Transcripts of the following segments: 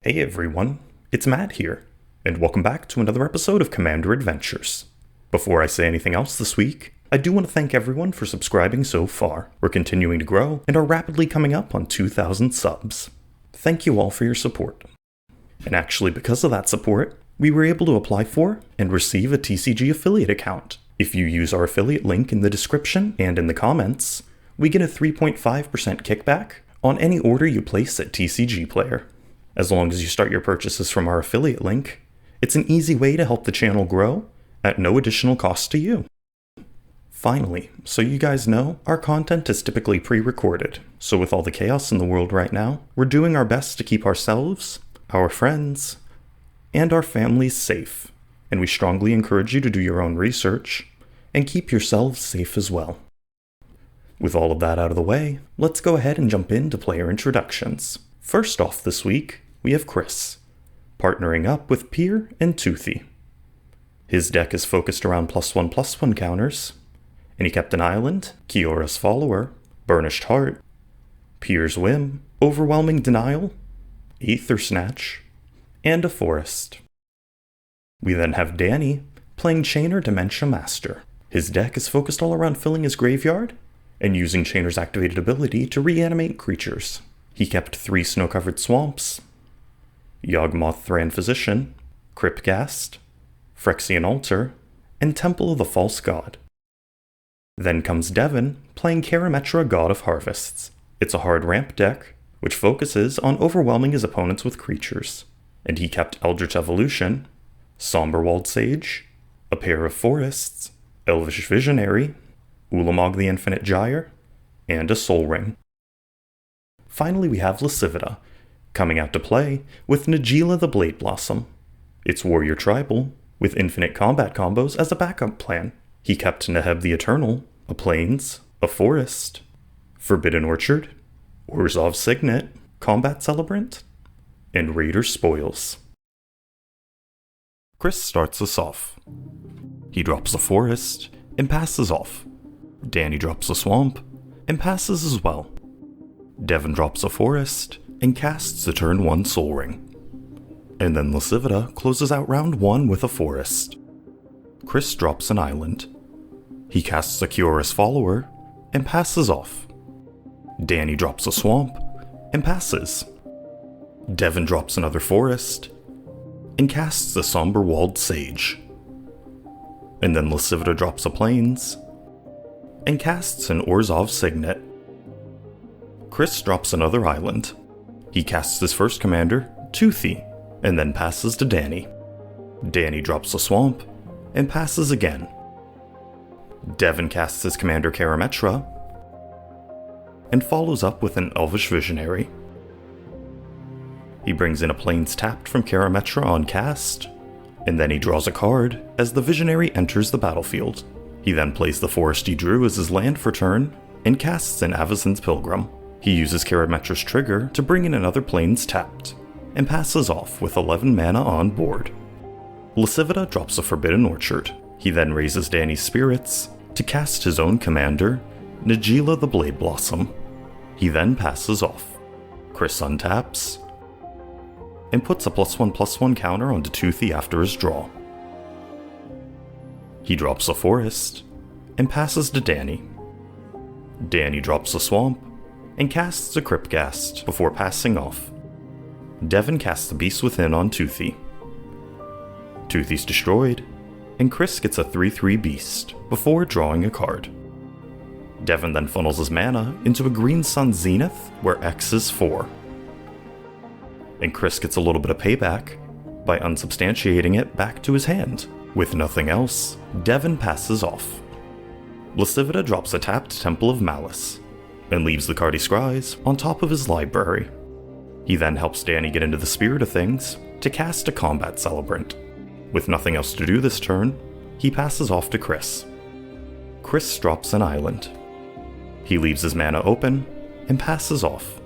Hey everyone, it's Matt here, and welcome back to another episode of Commander Adventures. Before I say anything else this week, I do want to thank everyone for subscribing so far. We're continuing to grow and are rapidly coming up on 2,000 subs. Thank you all for your support. And actually, because of that support, we were able to apply for and receive a TCG affiliate account. If you use our affiliate link in the description and in the comments, we get a 3.5% kickback on any order you place at TCG Player. As long as you start your purchases from our affiliate link, it's an easy way to help the channel grow at no additional cost to you. Finally, so you guys know, our content is typically pre-recorded, so with all the chaos in the world right now, we're doing our best to keep ourselves, our friends, and our families safe, and we strongly encourage you to do your own research and keep yourselves safe as well. With all of that out of the way, let's go ahead and jump into player introductions. First off this week, we have Chris, partnering up with Pir and Toothy. His deck is focused around +1/+1 counters, and he kept an island, Kiora's Follower, Burnished Heart, Pir's Whim, Overwhelming Denial, Aether Snatch, and a forest. We then have Danny, playing Chainer Dementia Master. His deck is focused all around filling his graveyard, and using Chainer's activated ability to reanimate creatures. He kept 3 snow-covered swamps, Yawgmoth Thran Physician, Cryptghast, Phyrexian Altar, and Temple of the False God. Then comes Devin, playing Karametra, God of Harvests. It's a hard ramp deck, which focuses on overwhelming his opponents with creatures. And he kept Eldritch Evolution, Somberwald Sage, a pair of forests, Elvish Visionary, Ulamog the Infinite Gyre, and a Soul Ring. Finally, we have Lacivita, coming out to play with Najeela the Blade Blossom. It's Warrior Tribal, with infinite combat combos as a backup plan. He kept Neheb the Eternal, a Plains, a Forest, Forbidden Orchard, Orzhov Signet, Combat Celebrant, and Raider Spoils. Chris starts us off. He drops a Forest and passes off. Danny drops a Swamp and passes as well. Devin drops a Forest and casts a turn 1 Soul Ring. And then Lacivita closes out round 1 with a Forest. Chris drops an Island. He casts a Kiora's Follower and passes off. Danny drops a Swamp and passes. Devin drops another Forest and casts a Somberwald Sage. And then Lacivita drops a Plains and casts an Orzhov Signet. Chris drops another Island. He casts his first commander, Toothy, and then passes to Danny. Danny drops a Swamp and passes again. Devin casts his commander Karametra and follows up with an Elvish Visionary. He brings in a Plains tapped from Karametra on cast, and then he draws a card as the Visionary enters the battlefield. He then plays the forest he drew as his land for turn and casts an Avacyn's Pilgrim. He uses Karametra's trigger to bring in another Plains tapped, and passes off with 11 mana on board. Lacivita drops a Forbidden Orchard. He then raises Danny's Spirits to cast his own commander, Najeela the Blade Blossom. He then passes off. Chris untaps, and puts a +1/+1 counter onto Toothy after his draw. He drops a Forest, and passes to Danny. Danny drops a Swamp, and casts a Cryptghast before passing off. Devin casts the Beast Within on Toothy. Toothy's destroyed, and Chris gets a 3/3 Beast before drawing a card. Devin then funnels his mana into a Green Sun Zenith where X is 4. And Chris gets a little bit of payback by unsubstantiating it back to his hand. With nothing else, Devin passes off. Lacivita drops a tapped Temple of Malice, and leaves the card he scries on top of his library. He then helps Danny get into the spirit of things to cast a Combat Celebrant. With nothing else to do this turn, he passes off to Chris. Chris drops an Island. He leaves his mana open and passes off.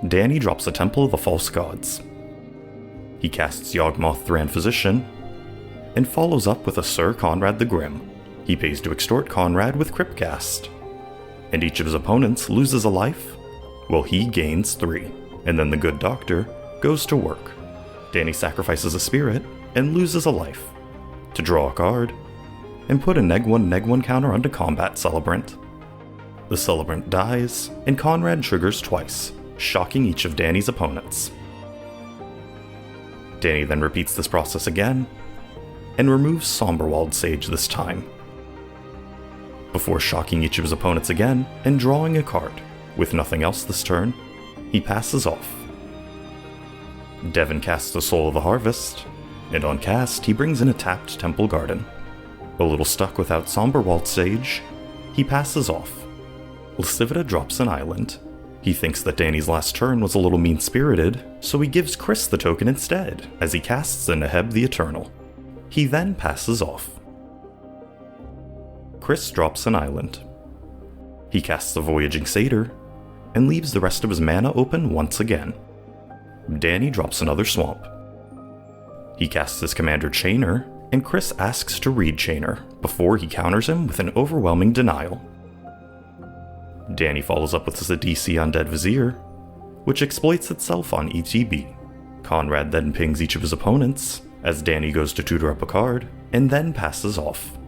Danny drops a Temple of the False Gods. He casts Yawgmoth Thran Physician and follows up with a Sir Conrad the Grim. He pays to extort Conrad with Cryptghast, and each of his opponents loses a life, while he gains 3. And then the good doctor goes to work. Danny sacrifices a spirit and loses a life to draw a card and put a neg1 counter onto Combat Celebrant. The Celebrant dies, and Conrad triggers twice, shocking each of Danny's opponents. Danny then repeats this process again, and removes Somberwald Sage this time, before shocking each of his opponents again and drawing a card. With nothing else this turn, he passes off. Devin casts the Soul of the Harvest, and on cast he brings in a tapped Temple Garden. A little stuck without Somberwald Sage, he passes off. Lacivita drops an island. He thinks that Danny's last turn was a little mean-spirited, so he gives Chris the token instead, as he casts a Neheb the Eternal. He then passes off. Chris drops an island. He casts the Voyaging Satyr, and leaves the rest of his mana open once again. Danny drops another swamp. He casts his commander Chainer, and Chris asks to read Chainer, before he counters him with an overwhelming denial. Danny follows up with his DC Undead Vizier, which exploits itself on ETB. Conrad then pings each of his opponents, as Danny goes to tutor up a card, and then passes off.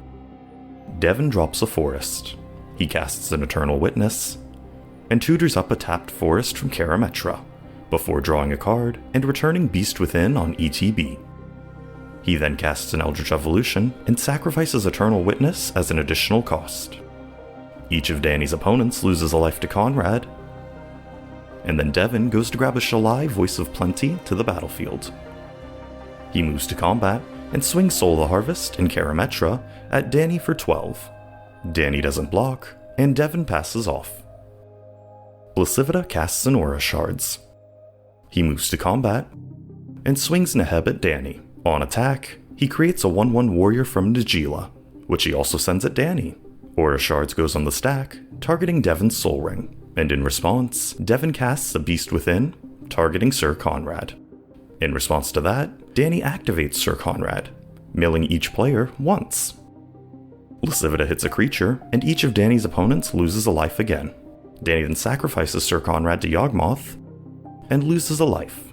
Devin drops a forest. He casts an Eternal Witness, and tutors up a tapped forest from Karametra, before drawing a card and returning Beast Within on ETB. He then casts an Eldritch Evolution and sacrifices Eternal Witness as an additional cost. Each of Danny's opponents loses a life to Conrad, and then Devin goes to grab a Shalai Voice of Plenty to the battlefield. He moves to combat and swings Soul of the Harvest and Karametra at Danny for 12. Danny doesn't block, and Devin passes off. Lacivita casts an Aura Shards. He moves to combat and swings Neheb at Danny. On attack, he creates a 1/1 warrior from Najeela, which he also sends at Danny. Aura Shards goes on the stack, targeting Devin's Soul Ring, and in response, Devin casts a Beast Within, targeting Sir Conrad. In response to that, Danny activates Sir Conrad, milling each player once. Lacivita hits a creature, and each of Danny's opponents loses a life again. Danny then sacrifices Sir Conrad to Yawgmoth, and loses a life,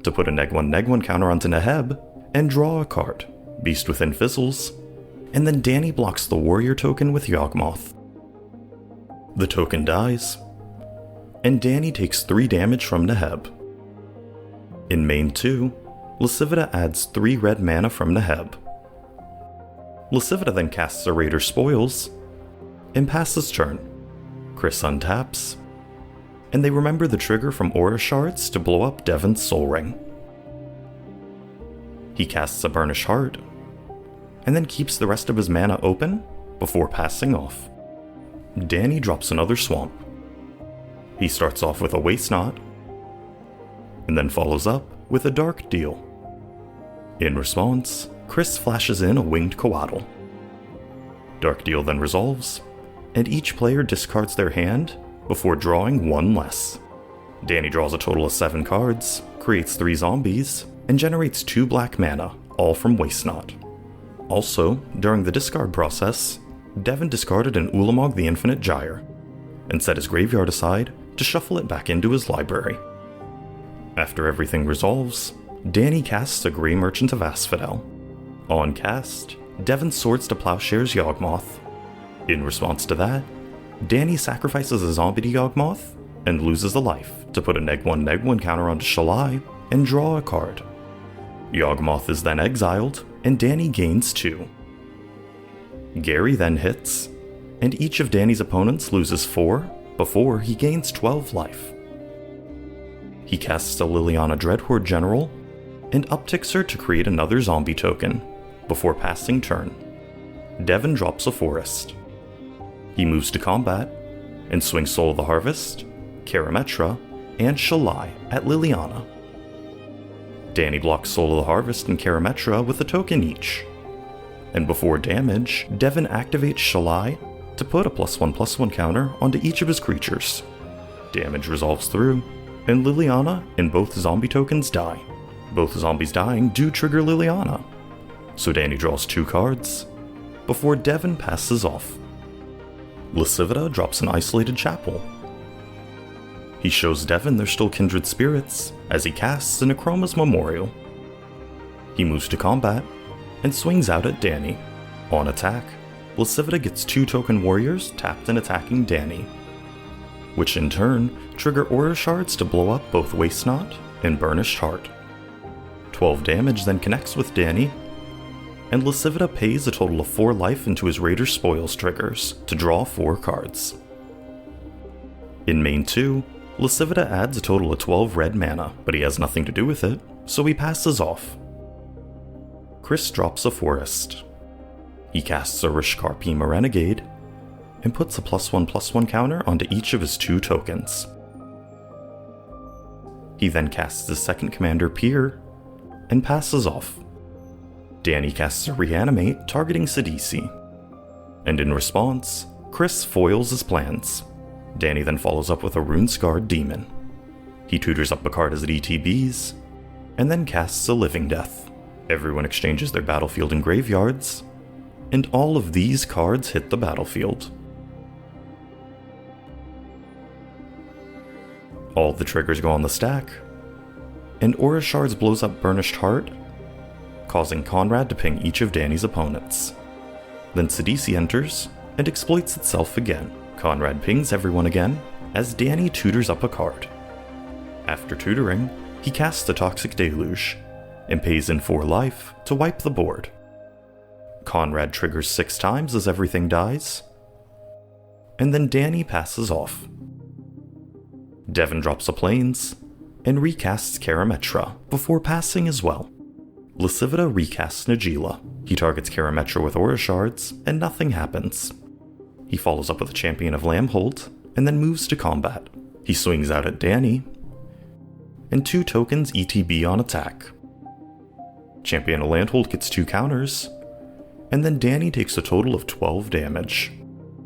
to put a neg1 counter onto Neheb, and draw a card. Beast Within fizzles, and then Danny blocks the warrior token with Yawgmoth. The token dies, and Danny takes 3 damage from Neheb. In main 2, Lacivita adds 3 red mana from Neheb. Lacivita then casts a Raider Spoils, and passes turn. Chris untaps, and they remember the trigger from Aura Shards to blow up Devin's Soul Ring. He casts a Burnish Heart, and then keeps the rest of his mana open before passing off. Danny drops another swamp. He starts off with a Waste Not, and then follows up with a Dark Deal. In response, Chris flashes in a Winged Coatl. Dark Deal then resolves, and each player discards their hand before drawing 1 less. Danny draws a total of 7 cards, creates 3 zombies, and generates 2 black mana, all from Waste Not. Also, during the discard process, Devin discarded an Ulamog the Infinite Gyre, and set his graveyard aside to shuffle it back into his library. After everything resolves, Danny casts a Grey Merchant of Asphodel. On cast, Devin swords to Plowshare's Yawgmoth. In response to that, Danny sacrifices a zombie to Yawgmoth and loses a life to put a neg1 counter onto Shalai and draw a card. Yawgmoth is then exiled, and Danny gains 2. Gary then hits, and each of Danny's opponents loses 4 before he gains 12 life. He casts a Liliana Dreadhorde General and upticks her to create another zombie token before passing turn. Devin drops a forest. He moves to combat and swings Soul of the Harvest, Karametra, and Shalai at Liliana. Danny blocks Soul of the Harvest and Karametra with a token each. And before damage, Devin activates Shalai to put a +1/+1 counter onto each of his creatures. Damage resolves through, and Liliana and both zombie tokens die. Both zombies dying do trigger Liliana, so Danny draws 2 cards before Devin passes off. Lacivita drops an Isolated Chapel. He shows Devin they're still kindred spirits as he casts an Akroma's Memorial. He moves to combat and swings out at Danny. On attack, Lacivita gets 2 token warriors tapped and attacking Danny, which in turn trigger Aura Shards to blow up both Waste Knot and Burnished Heart. 12 damage then connects with Danny, and Lacivita pays a total of 4 life into his Raider Spoils triggers to draw 4 cards. In main 2, Lacivita adds a total of 12 red mana, but he has nothing to do with it, so he passes off. Chris drops a Forest. He casts a Rishkar Pima Renegade, and puts a +1/+1 counter onto each of his 2 tokens. He then casts his second commander Pir, and passes off. Danny casts a Reanimate targeting Sidisi, and in response, Chris foils his plans. Danny then follows up with a Rune-Scarred Demon. He tutors up a card as it ETBs, and then casts a Living Death. Everyone exchanges their battlefield and graveyards, and all of these cards hit the battlefield. All the triggers go on the stack, and Aura Shards blows up Burnished Heart, causing Conrad to ping each of Danny's opponents. Then Sidisi enters and exploits itself again. Conrad pings everyone again as Danny tutors up a card. After tutoring, he casts the Toxic Deluge and pays in 4 life to wipe the board. Conrad triggers 6 times as everything dies, and then Danny passes off. Devin drops a Plains and recasts Karametra before passing as well. Lacivita recasts Najeela. He targets Karametra with Aura Shards, and nothing happens. He follows up with a Champion of Lambholt, and then moves to combat. He swings out at Danny, and 2 tokens ETB on attack. Champion of Landhold gets 2 counters, and then Danny takes a total of 12 damage.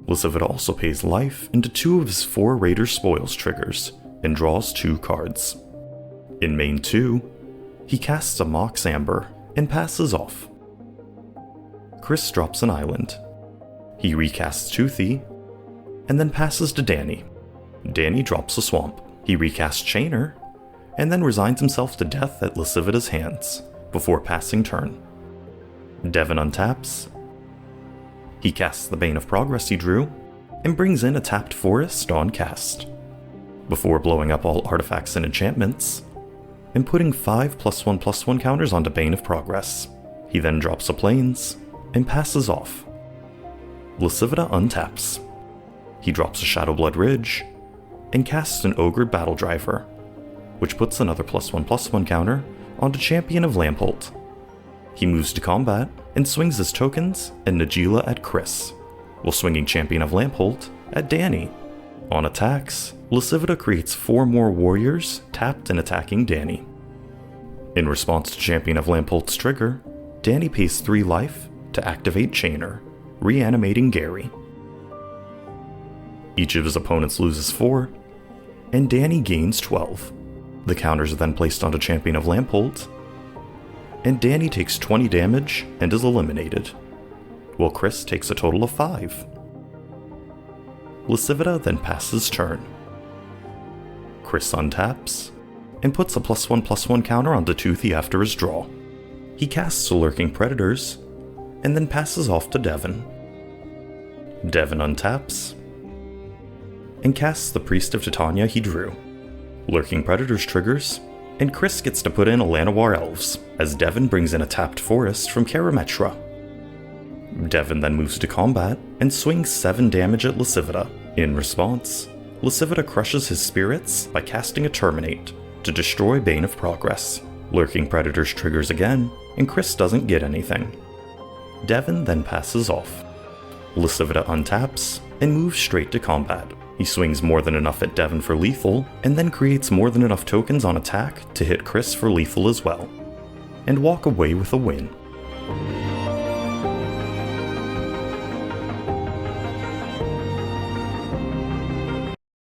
Lacivita also pays life into 2 of his 4 Raider Spoils triggers, and draws 2 cards. In main 2, he casts a Mox Amber, and passes off. Chris drops an island. He recasts Toothy, and then passes to Danny. Danny drops a swamp. He recasts Chainer, and then resigns himself to death at Lacivita's hands, before passing turn. Devin untaps. He casts the Bane of Progress he drew, and brings in a tapped Forest on cast, before blowing up all artifacts and enchantments, and putting 5 +1/+1 counters onto Bane of Progress. He then drops a Plains, and passes off. Lacivita untaps. He drops a Shadowblood Ridge, and casts an Ogre Battle Driver, which puts another +1/+1 counter onto Champion of Lambholt. He moves to combat, and swings his tokens and Najeela at Chris, while swinging Champion of Lambholt at Danny. On attacks, Lacivita creates 4 more warriors tapped and attacking Danny. In response to Champion of Lambholt's trigger, Danny pays 3 life to activate Chainer, reanimating Gary. Each of his opponents loses 4, and Danny gains 12. The counters are then placed onto Champion of Lambholt, and Danny takes 20 damage and is eliminated, while Chris takes a total of 5. Lacivita then passes turn. Chris untaps, and puts a +1/+1 counter onto Toothy after his draw. He casts a Lurking Predators, and then passes off to Devin. Devin untaps, and casts the Priest of Titania he drew. Lurking Predators triggers, and Chris gets to put in a Llanowar Elves, as Devin brings in a tapped Forest from Karametra. Devin then moves to combat, and swings 7 damage at Lacivita. In response, Lacivita crushes his spirits by casting a Terminate to destroy Bane of Progress. Lurking Predators triggers again, and Chris doesn't get anything. Devin then passes off. Lacivita untaps, and moves straight to combat. He swings more than enough at Devin for lethal, and then creates more than enough tokens on attack to hit Chris for lethal as well, and walk away with a win.